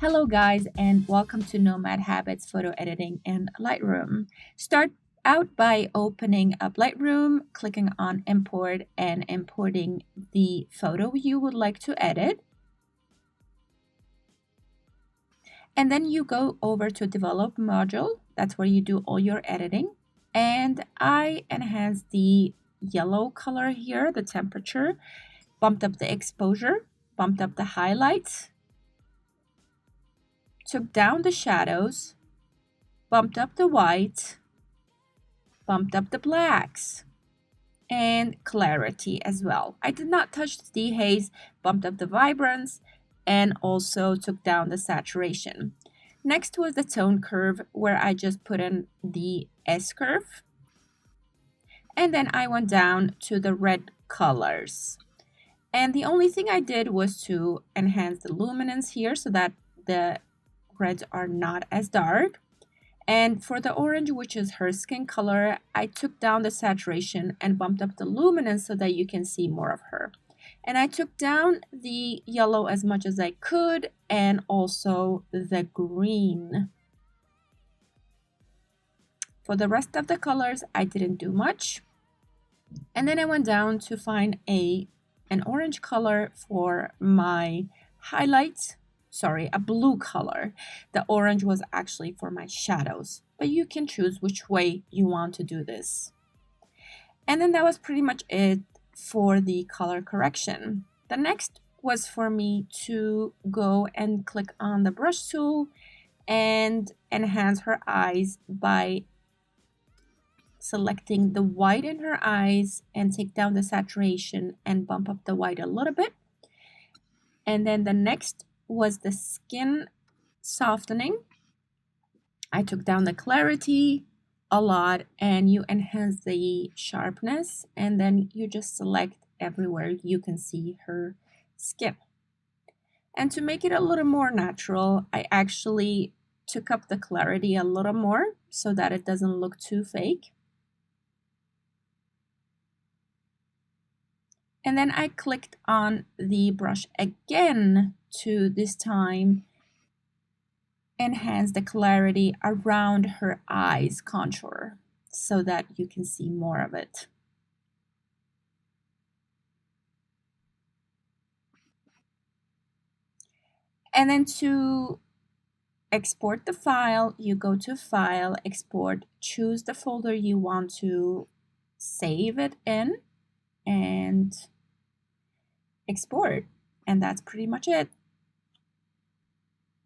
Hello, guys, and welcome to Nomad Habits Photo Editing in Lightroom. Start out by opening up Lightroom, clicking on Import, and importing the photo you would like to edit. And then you go over to Develop module. That's where you do all your editing. And I enhanced the yellow color here, the temperature, bumped up the exposure, bumped up the highlights, took down the shadows, bumped up the white, bumped up the blacks, and clarity as well. I did not touch the dehaze, bumped up the vibrance, and also took down the saturation. Next was the tone curve, where I just put in the S curve. And then I went down to the red colors. And the only thing I did was to enhance the luminance here so that the reds are not as dark. And for the orange, which is her skin color, I took down the saturation and bumped up the luminance so that you can see more of her. And I took down the yellow as much as I could, and also the green. For the rest of the colors, I didn't do much. And then I went down to find an orange color for my highlights. Sorry, a blue color. The orange was actually for my shadows, but you can choose which way you want to do this. And then that was pretty much it for the color correction. The next was for me to go and click on the brush tool and enhance her eyes by selecting the white in her eyes and take down the saturation and bump up the white a little bit. And then the next was the skin softening. I took down the clarity a lot, and you enhance the sharpness, and then you just select everywhere you can see her skin. And to make it a little more natural, I actually took up the clarity a little more so that it doesn't look too fake. And then I clicked on the brush again to this time enhance the clarity around her eyes contour so that you can see more of it. And then to export the file, you go to File, Export, choose the folder you want to save it in, and export. And that's pretty much it.